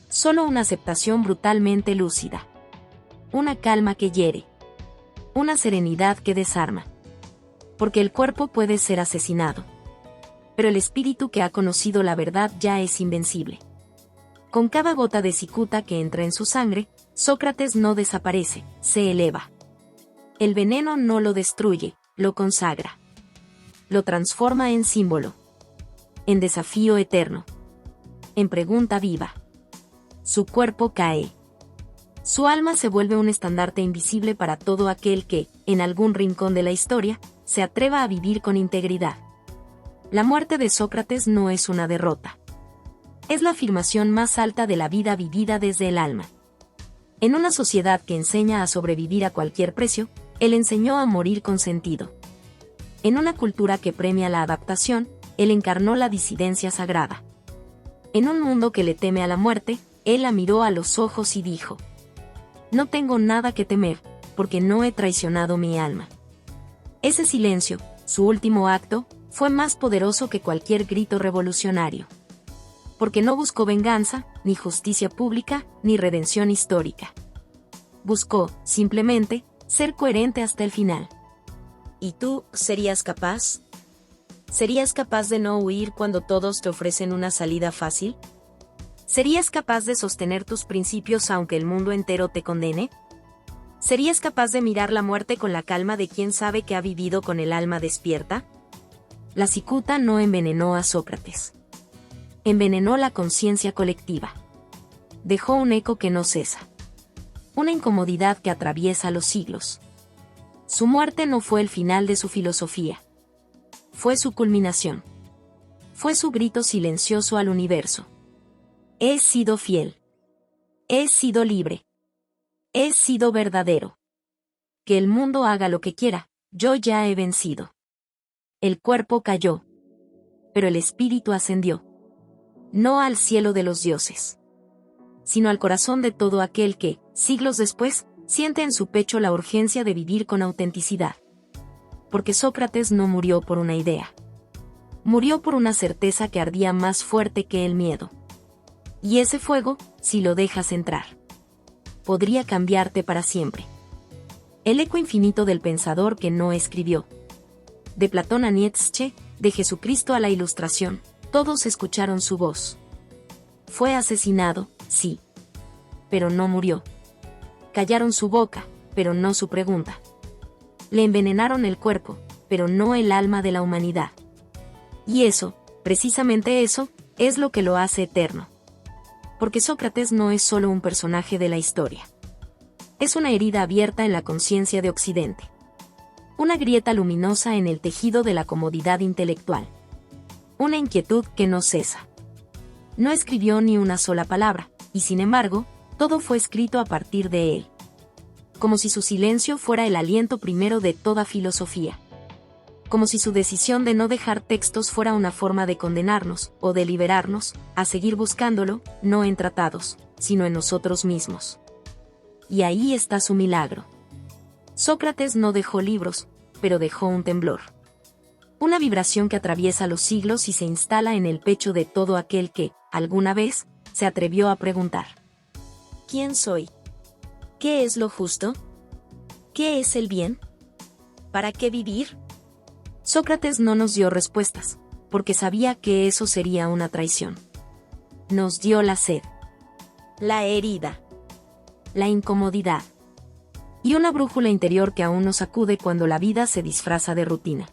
Solo una aceptación brutalmente lúcida. Una calma que hiere. Una serenidad que desarma. Porque el cuerpo puede ser asesinado. Pero el espíritu que ha conocido la verdad ya es invencible. Con cada gota de cicuta que entra en su sangre, Sócrates no desaparece, se eleva. El veneno no lo destruye, lo consagra. Lo transforma en símbolo. En desafío eterno. En pregunta viva. Su cuerpo cae. Su alma se vuelve un estandarte invisible para todo aquel que, en algún rincón de la historia, se atreva a vivir con integridad. La muerte de Sócrates no es una derrota. Es la afirmación más alta de la vida vivida desde el alma. En una sociedad que enseña a sobrevivir a cualquier precio, él enseñó a morir con sentido. En una cultura que premia la adaptación, él encarnó la disidencia sagrada. En un mundo que le teme a la muerte, él la miró a los ojos y dijo: no tengo nada que temer, porque no he traicionado mi alma. Ese silencio, su último acto, fue más poderoso que cualquier grito revolucionario. Porque no buscó venganza, ni justicia pública, ni redención histórica. Buscó, simplemente, ser coherente hasta el final. ¿Y tú, serías capaz? ¿Serías capaz de no huir cuando todos te ofrecen una salida fácil? ¿Serías capaz de sostener tus principios aunque el mundo entero te condene? ¿Serías capaz de mirar la muerte con la calma de quien sabe que ha vivido con el alma despierta? La cicuta no envenenó a Sócrates. Envenenó la conciencia colectiva. Dejó un eco que no cesa. Una incomodidad que atraviesa los siglos. Su muerte no fue el final de su filosofía. Fue su culminación. Fue su grito silencioso al universo. He sido fiel. He sido libre. He sido verdadero. Que el mundo haga lo que quiera, yo ya he vencido. El cuerpo cayó. Pero el espíritu ascendió. No al cielo de los dioses, sino al corazón de todo aquel que, siglos después, siente en su pecho la urgencia de vivir con autenticidad. Porque Sócrates no murió por una idea. Murió por una certeza que ardía más fuerte que el miedo. Y ese fuego, si lo dejas entrar, podría cambiarte para siempre. El eco infinito del pensador que no escribió. De Platón a Nietzsche, de Jesucristo a la Ilustración, todos escucharon su voz. Fue asesinado, sí. Pero no murió. Callaron su boca, pero no su pregunta. Le envenenaron el cuerpo, pero no el alma de la humanidad. Y eso, precisamente eso, es lo que lo hace eterno. Porque Sócrates no es solo un personaje de la historia. Es una herida abierta en la conciencia de Occidente. Una grieta luminosa en el tejido de la comodidad intelectual. Una inquietud que no cesa. No escribió ni una sola palabra, y sin embargo, todo fue escrito a partir de él. Como si su silencio fuera el aliento primero de toda filosofía. como si su decisión de no dejar textos fuera una forma de condenarnos, o de liberarnos, a seguir buscándolo, no en tratados, sino en nosotros mismos. Y ahí está su milagro. Sócrates no dejó libros, pero dejó un temblor. Una vibración que atraviesa los siglos y se instala en el pecho de todo aquel que, alguna vez, se atrevió a preguntar: ¿quién soy? ¿Qué es lo justo? ¿Qué es el bien? ¿Para qué vivir? Sócrates no nos dio respuestas, porque sabía que eso sería una traición. Nos dio la sed, la herida, la incomodidad, y una brújula interior que aún nos sacude cuando la vida se disfraza de rutina.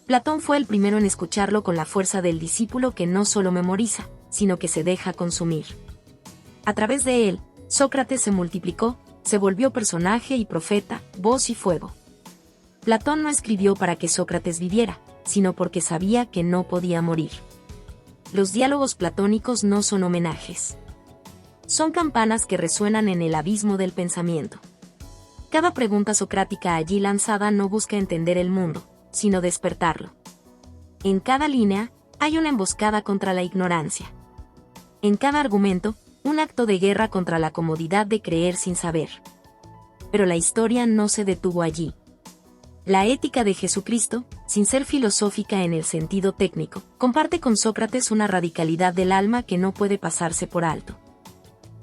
Platón fue el primero en escucharlo con la fuerza del discípulo que no solo memoriza, sino que se deja consumir. A través de él, Sócrates se multiplicó, se volvió personaje y profeta, voz y fuego. Platón no escribió para que Sócrates viviera, sino porque sabía que no podía morir. Los diálogos platónicos no son homenajes. Son campanas que resuenan en el abismo del pensamiento. Cada pregunta socrática allí lanzada no busca entender el mundo, sino despertarlo. En cada línea, hay una emboscada contra la ignorancia. En cada argumento, un acto de guerra contra la comodidad de creer sin saber. Pero la historia no se detuvo allí. La ética de Jesucristo, sin ser filosófica en el sentido técnico, comparte con Sócrates una radicalidad del alma que no puede pasarse por alto.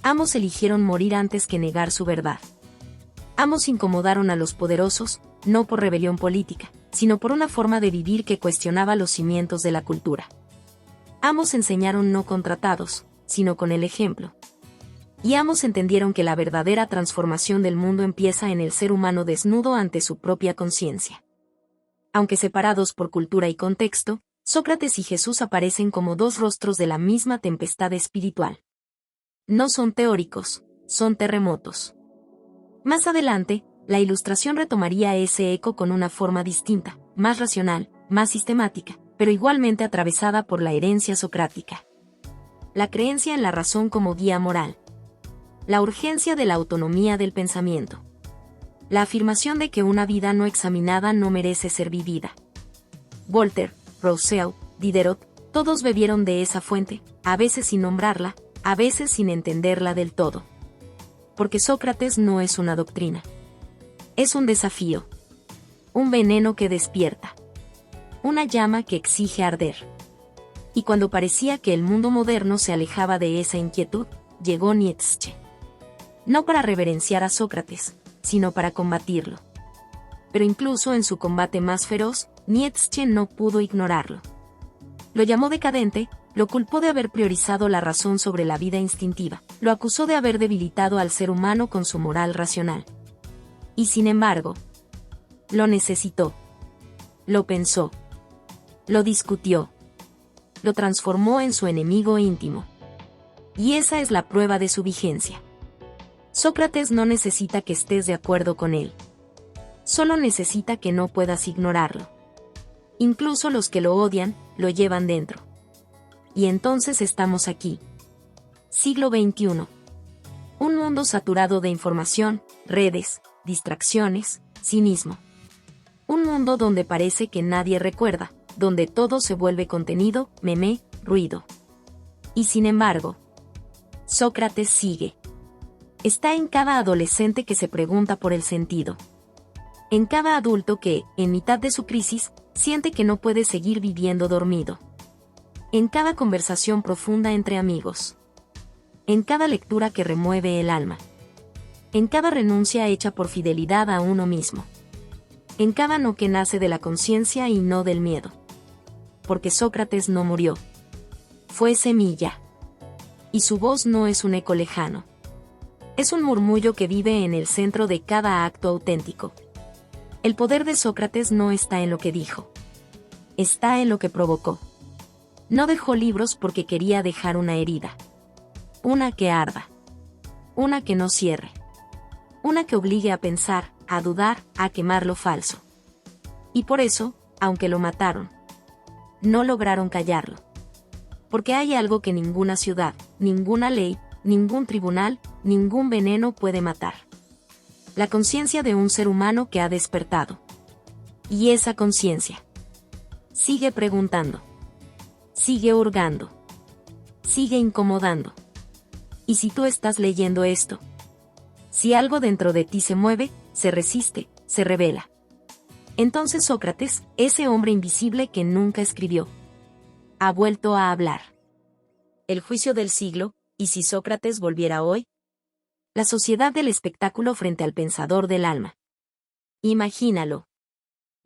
Ambos eligieron morir antes que negar su verdad. Ambos incomodaron a los poderosos, no por rebelión política, sino por una forma de vivir que cuestionaba los cimientos de la cultura. Ambos enseñaron no con tratados, sino con el ejemplo. Y ambos entendieron que la verdadera transformación del mundo empieza en el ser humano desnudo ante su propia conciencia. Aunque separados por cultura y contexto, Sócrates y Jesús aparecen como dos rostros de la misma tempestad espiritual. No son teóricos, son terremotos. Más adelante, la Ilustración retomaría ese eco con una forma distinta, más racional, más sistemática, pero igualmente atravesada por la herencia socrática. La creencia en la razón como guía moral. La urgencia de la autonomía del pensamiento. La afirmación de que una vida no examinada no merece ser vivida. Voltaire, Rousseau, Diderot, todos bebieron de esa fuente, a veces sin nombrarla, a veces sin entenderla del todo. Porque Sócrates no es una doctrina. Es un desafío. Un veneno que despierta. Una llama que exige arder. Y cuando parecía que el mundo moderno se alejaba de esa inquietud, llegó Nietzsche. No para reverenciar a Sócrates, sino para combatirlo. Pero incluso en su combate más feroz, Nietzsche no pudo ignorarlo. Lo llamó decadente, lo culpó de haber priorizado la razón sobre la vida instintiva, lo acusó de haber debilitado al ser humano con su moral racional. Y sin embargo, lo necesitó. Lo pensó. Lo discutió. Lo transformó en su enemigo íntimo. Y esa es la prueba de su vigencia. Sócrates no necesita que estés de acuerdo con él. Solo necesita que no puedas ignorarlo. Incluso los que lo odian, lo llevan dentro. Y entonces estamos aquí. Siglo XXI. Un mundo saturado de información, redes, distracciones, cinismo. Un mundo donde parece que nadie recuerda, donde todo se vuelve contenido, meme, ruido. Y sin embargo, Sócrates sigue. Está en cada adolescente que se pregunta por el sentido. En cada adulto que, en mitad de su crisis, siente que no puede seguir viviendo dormido. En cada conversación profunda entre amigos. En cada lectura que remueve el alma. En cada renuncia hecha por fidelidad a uno mismo. En cada no que nace de la conciencia y no del miedo. Porque Sócrates no murió. Fue semilla. Y su voz no es un eco lejano. Es un murmullo que vive en el centro de cada acto auténtico. El poder de Sócrates no está en lo que dijo. Está en lo que provocó. No dejó libros porque quería dejar una herida. Una que arda. Una que no cierre. Una que obligue a pensar, a dudar, a quemar lo falso. Y por eso, aunque lo mataron, no lograron callarlo. Porque hay algo que ninguna ciudad, ninguna ley, ningún tribunal, ningún veneno puede matar. La conciencia de un ser humano que ha despertado. Y esa conciencia sigue preguntando, sigue hurgando, sigue incomodando. Y si tú estás leyendo esto, si algo dentro de ti se mueve, se resiste, se revela, entonces Sócrates, ese hombre invisible que nunca escribió, ha vuelto a hablar. El juicio del siglo, ¿y si Sócrates volviera hoy? La sociedad del espectáculo frente al pensador del alma. Imagínalo.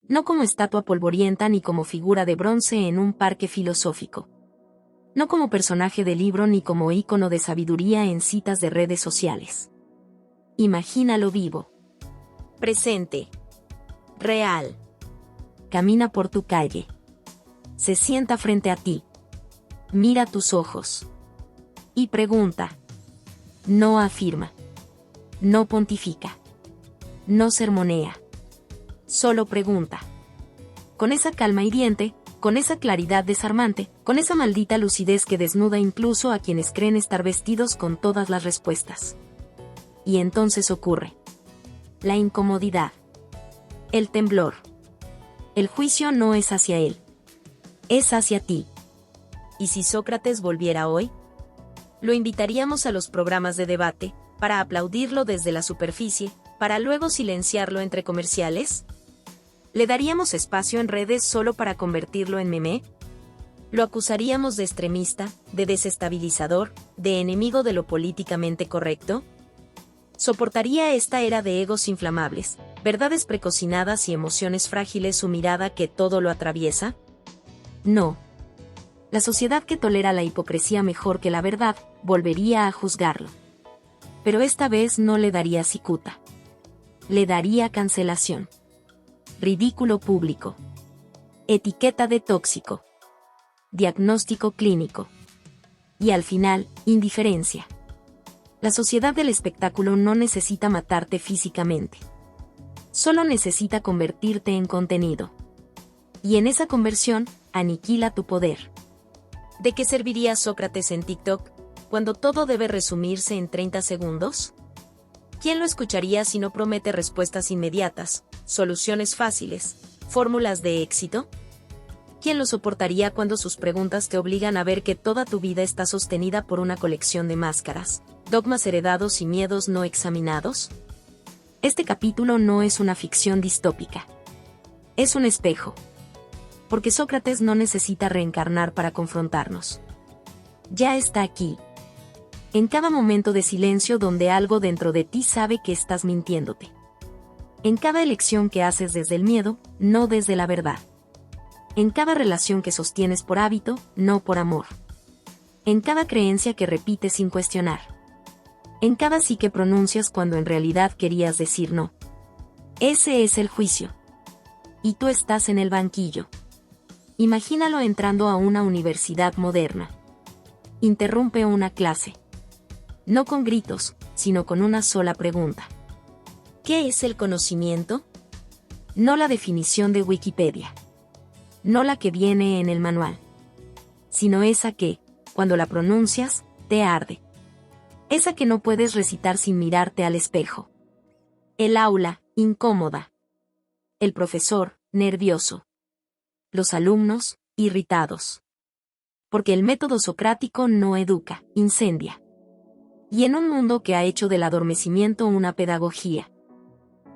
No como estatua polvorienta ni como figura de bronce en un parque filosófico. No como personaje de libro ni como ícono de sabiduría en citas de redes sociales. Imagínalo vivo. Presente. Real. Camina por tu calle. Se sienta frente a ti. Mira tus ojos. Y pregunta. No afirma. No pontifica. No sermonea. Solo pregunta. Con esa calma hiriente, con esa claridad desarmante, con esa maldita lucidez que desnuda incluso a quienes creen estar vestidos con todas las respuestas. Y entonces ocurre. La incomodidad. El temblor. El juicio no es hacia él. Es hacia ti. ¿Y si Sócrates volviera hoy? Lo invitaríamos a los programas de debate, para aplaudirlo desde la superficie, para luego silenciarlo entre comerciales. ¿Le daríamos espacio en redes solo para convertirlo en meme? ¿Lo acusaríamos de extremista, de desestabilizador, de enemigo de lo políticamente correcto? ¿Soportaría esta era de egos inflamables, verdades precocinadas y emociones frágiles su mirada que todo lo atraviesa? No. La sociedad que tolera la hipocresía mejor que la verdad, volvería a juzgarlo. Pero esta vez no le daría cicuta. Le daría cancelación. Ridículo público. Etiqueta de tóxico. Diagnóstico clínico. Y al final, indiferencia. La sociedad del espectáculo no necesita matarte físicamente. Solo necesita convertirte en contenido. Y en esa conversión, aniquila tu poder. ¿De qué serviría Sócrates en TikTok, cuando todo debe resumirse en 30 segundos? ¿Quién lo escucharía si no promete respuestas inmediatas, soluciones fáciles, fórmulas de éxito? ¿Quién lo soportaría cuando sus preguntas te obligan a ver que toda tu vida está sostenida por una colección de máscaras, dogmas heredados y miedos no examinados? Este capítulo no es una ficción distópica. Es un espejo. Porque Sócrates no necesita reencarnar para confrontarnos. Ya está aquí. En cada momento de silencio donde algo dentro de ti sabe que estás mintiéndote. En cada elección que haces desde el miedo, no desde la verdad. En cada relación que sostienes por hábito, no por amor. En cada creencia que repites sin cuestionar. En cada sí que pronuncias cuando en realidad querías decir no. Ese es el juicio. Y tú estás en el banquillo. Imagínalo entrando a una universidad moderna. Interrumpe una clase. No con gritos, sino con una sola pregunta. ¿Qué es el conocimiento? No la definición de Wikipedia. No la que viene en el manual. Sino esa que, cuando la pronuncias, te arde. Esa que no puedes recitar sin mirarte al espejo. El aula, incómoda. El profesor, nervioso. Los alumnos, irritados. Porque el método socrático no educa, incendia. Y en un mundo que ha hecho del adormecimiento una pedagogía.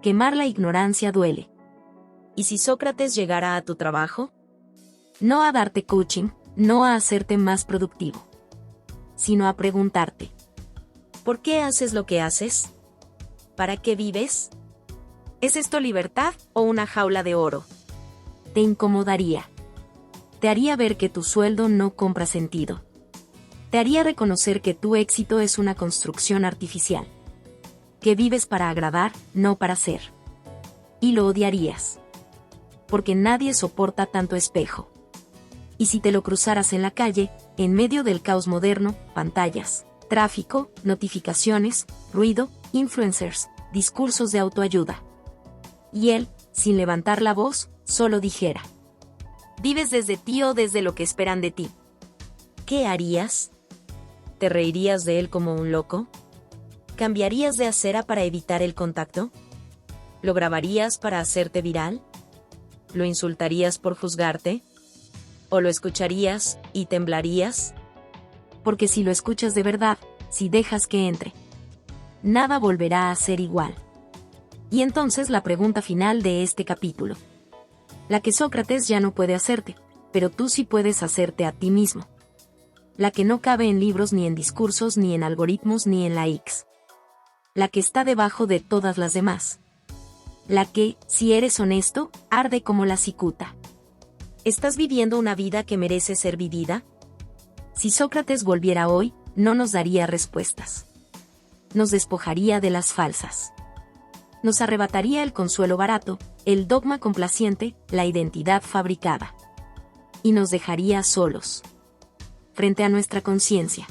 Quemar la ignorancia duele. ¿Y si Sócrates llegara a tu trabajo? No a darte coaching, no a hacerte más productivo. Sino a preguntarte. ¿Por qué haces lo que haces? ¿Para qué vives? ¿Es esto libertad o una jaula de oro? Te incomodaría. Te haría ver que tu sueldo no compra sentido. Te haría reconocer que tu éxito es una construcción artificial. Que vives para agradar, no para ser. Y lo odiarías. Porque nadie soporta tanto espejo. Y si te lo cruzaras en la calle, en medio del caos moderno, pantallas, tráfico, notificaciones, ruido, influencers, discursos de autoayuda. Y él, sin levantar la voz, solo dijera. ¿Vives desde ti o desde lo que esperan de ti? ¿Qué harías? ¿Te reirías de él como un loco? ¿Cambiarías de acera para evitar el contacto? ¿Lo grabarías para hacerte viral? ¿Lo insultarías por juzgarte? ¿O lo escucharías y temblarías? Porque si lo escuchas de verdad, si dejas que entre, nada volverá a ser igual. Y entonces la pregunta final de este capítulo. La que Sócrates ya no puede hacerte, pero tú sí puedes hacerte a ti mismo. La que no cabe en libros ni en discursos ni en algoritmos ni en likes. La que está debajo de todas las demás. La que, si eres honesto, arde como la cicuta. ¿Estás viviendo una vida que merece ser vivida? Si Sócrates volviera hoy, no nos daría respuestas. Nos despojaría de las falsas. Nos arrebataría el consuelo barato, el dogma complaciente, la identidad fabricada. Y nos dejaría solos. Frente a nuestra conciencia.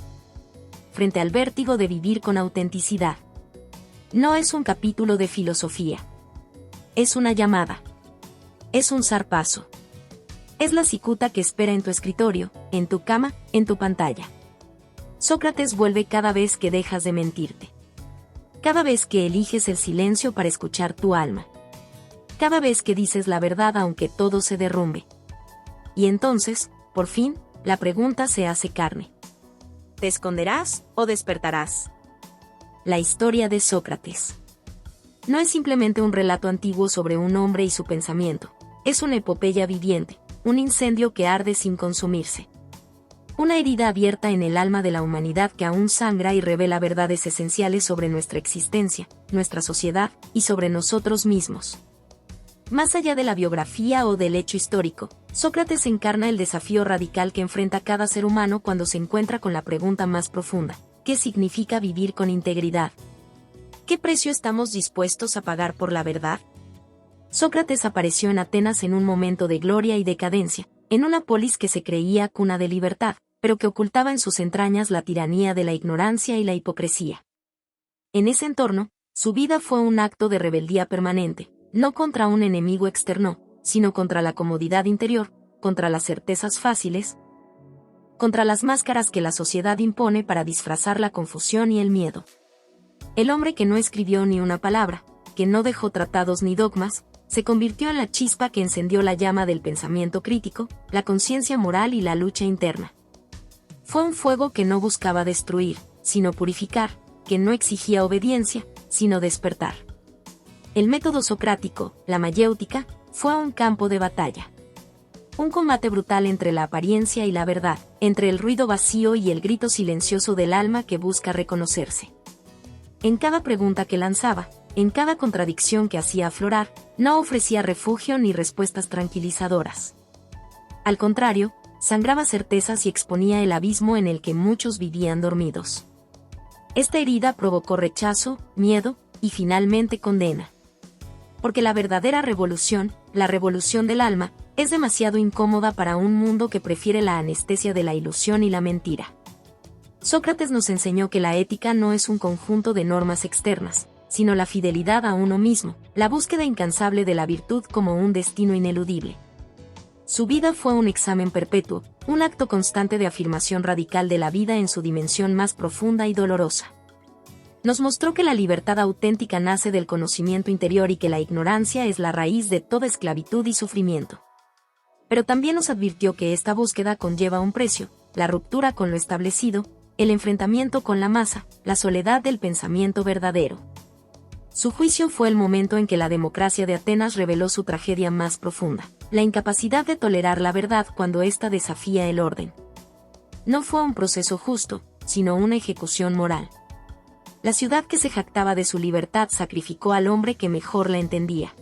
Frente al vértigo de vivir con autenticidad. No es un capítulo de filosofía. Es una llamada. Es un zarpazo. Es la cicuta que espera en tu escritorio, en tu cama, en tu pantalla. Sócrates vuelve cada vez que dejas de mentirte. Cada vez que eliges el silencio para escuchar tu alma. Cada vez que dices la verdad aunque todo se derrumbe. Y entonces, por fin, la pregunta se hace carne. ¿Te esconderás o despertarás? La historia de Sócrates. No es simplemente un relato antiguo sobre un hombre y su pensamiento. Es una epopeya viviente, un incendio que arde sin consumirse. Una herida abierta en el alma de la humanidad que aún sangra y revela verdades esenciales sobre nuestra existencia, nuestra sociedad y sobre nosotros mismos. Más allá de la biografía o del hecho histórico, Sócrates encarna el desafío radical que enfrenta cada ser humano cuando se encuentra con la pregunta más profunda: ¿qué significa vivir con integridad? ¿Qué precio estamos dispuestos a pagar por la verdad? Sócrates apareció en Atenas en un momento de gloria y decadencia, en una polis que se creía cuna de libertad, pero que ocultaba en sus entrañas la tiranía de la ignorancia y la hipocresía. En ese entorno, su vida fue un acto de rebeldía permanente, no contra un enemigo externo, sino contra la comodidad interior, contra las certezas fáciles, contra las máscaras que la sociedad impone para disfrazar la confusión y el miedo. El hombre que no escribió ni una palabra, que no dejó tratados ni dogmas, se convirtió en la chispa que encendió la llama del pensamiento crítico, la conciencia moral y la lucha interna. Fue un fuego que no buscaba destruir, sino purificar, que no exigía obediencia, sino despertar. El método socrático, la mayéutica, fue un campo de batalla. Un combate brutal entre la apariencia y la verdad, entre el ruido vacío y el grito silencioso del alma que busca reconocerse. En cada pregunta que lanzaba, en cada contradicción que hacía aflorar, no ofrecía refugio ni respuestas tranquilizadoras. Al contrario, sangraba certezas y exponía el abismo en el que muchos vivían dormidos. Esta herida provocó rechazo, miedo y finalmente condena. Porque la verdadera revolución, la revolución del alma, es demasiado incómoda para un mundo que prefiere la anestesia de la ilusión y la mentira. Sócrates nos enseñó que la ética no es un conjunto de normas externas, sino la fidelidad a uno mismo, la búsqueda incansable de la virtud como un destino ineludible. Su vida fue un examen perpetuo, un acto constante de afirmación radical de la vida en su dimensión más profunda y dolorosa. Nos mostró que la libertad auténtica nace del conocimiento interior y que la ignorancia es la raíz de toda esclavitud y sufrimiento. Pero también nos advirtió que esta búsqueda conlleva un precio: la ruptura con lo establecido, el enfrentamiento con la masa, la soledad del pensamiento verdadero. Su juicio fue el momento en que la democracia de Atenas reveló su tragedia más profunda: la incapacidad de tolerar la verdad cuando ésta desafía el orden. No fue un proceso justo, sino una ejecución moral. La ciudad que se jactaba de su libertad sacrificó al hombre que mejor la entendía.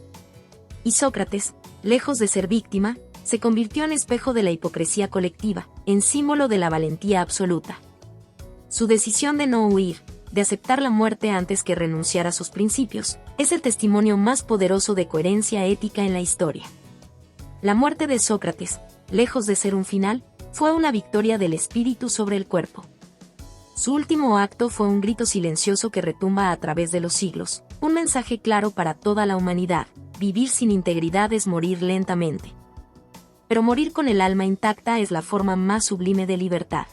Y Sócrates, lejos de ser víctima, se convirtió en espejo de la hipocresía colectiva, en símbolo de la valentía absoluta. Su decisión de no huir, de aceptar la muerte antes que renunciar a sus principios, es el testimonio más poderoso de coherencia ética en la historia. La muerte de Sócrates, lejos de ser un final, fue una victoria del espíritu sobre el cuerpo. Su último acto fue un grito silencioso que retumba a través de los siglos, un mensaje claro para toda la humanidad: vivir sin integridad es morir lentamente. Pero morir con el alma intacta es la forma más sublime de libertad.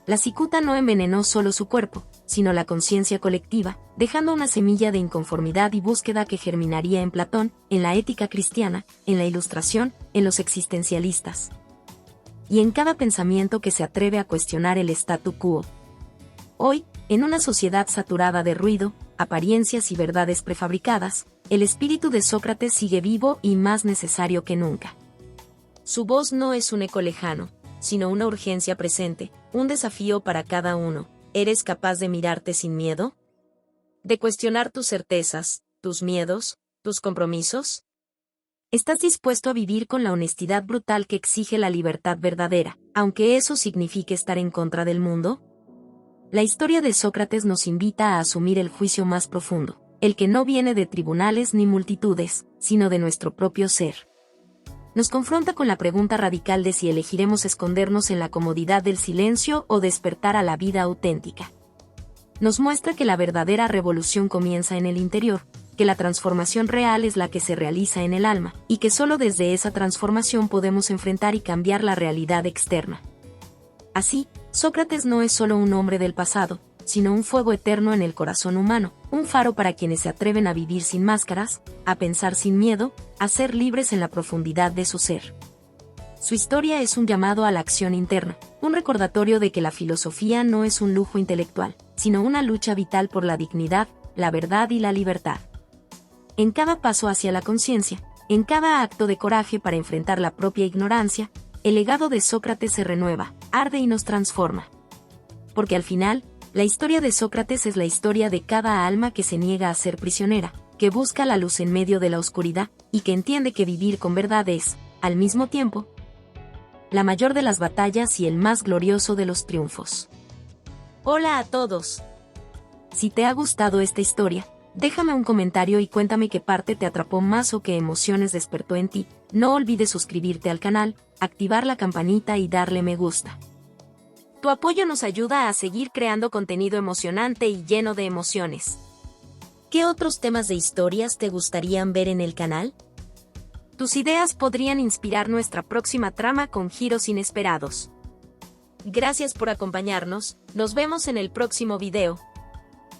La cicuta no envenenó solo su cuerpo, sino la conciencia colectiva, dejando una semilla de inconformidad y búsqueda que germinaría en Platón, en la ética cristiana, en la Ilustración, en los existencialistas. Y en cada pensamiento que se atreve a cuestionar el statu quo. Hoy, en una sociedad saturada de ruido, apariencias y verdades prefabricadas, el espíritu de Sócrates sigue vivo y más necesario que nunca. Su voz no es un eco lejano, sino una urgencia presente, un desafío para cada uno. ¿Eres capaz de mirarte sin miedo? ¿De cuestionar tus certezas, tus miedos, tus compromisos? ¿Estás dispuesto a vivir con la honestidad brutal que exige la libertad verdadera, aunque eso signifique estar en contra del mundo? La historia de Sócrates nos invita a asumir el juicio más profundo, el que no viene de tribunales ni multitudes, sino de nuestro propio ser. Nos confronta con la pregunta radical de si elegiremos escondernos en la comodidad del silencio o despertar a la vida auténtica. Nos muestra que la verdadera revolución comienza en el interior, que la transformación real es la que se realiza en el alma, y que solo desde esa transformación podemos enfrentar y cambiar la realidad externa. Así, Sócrates no es solo un hombre del pasado, sino un fuego eterno en el corazón humano, un faro para quienes se atreven a vivir sin máscaras, a pensar sin miedo, a ser libres en la profundidad de su ser. Su historia es un llamado a la acción interna, un recordatorio de que la filosofía no es un lujo intelectual, sino una lucha vital por la dignidad, la verdad y la libertad. En cada paso hacia la conciencia, en cada acto de coraje para enfrentar la propia ignorancia, el legado de Sócrates se renueva, arde y nos transforma. Porque al final, la historia de Sócrates es la historia de cada alma que se niega a ser prisionera, que busca la luz en medio de la oscuridad, y que entiende que vivir con verdad es, al mismo tiempo, la mayor de las batallas y el más glorioso de los triunfos. Hola a todos. Si te ha gustado esta historia, déjame un comentario y cuéntame qué parte te atrapó más o qué emociones despertó en ti. No olvides suscribirte al canal, activar la campanita y darle me gusta. Tu apoyo nos ayuda a seguir creando contenido emocionante y lleno de emociones. ¿Qué otros temas de historias te gustarían ver en el canal? Tus ideas podrían inspirar nuestra próxima trama con giros inesperados. Gracias por acompañarnos, nos vemos en el próximo video.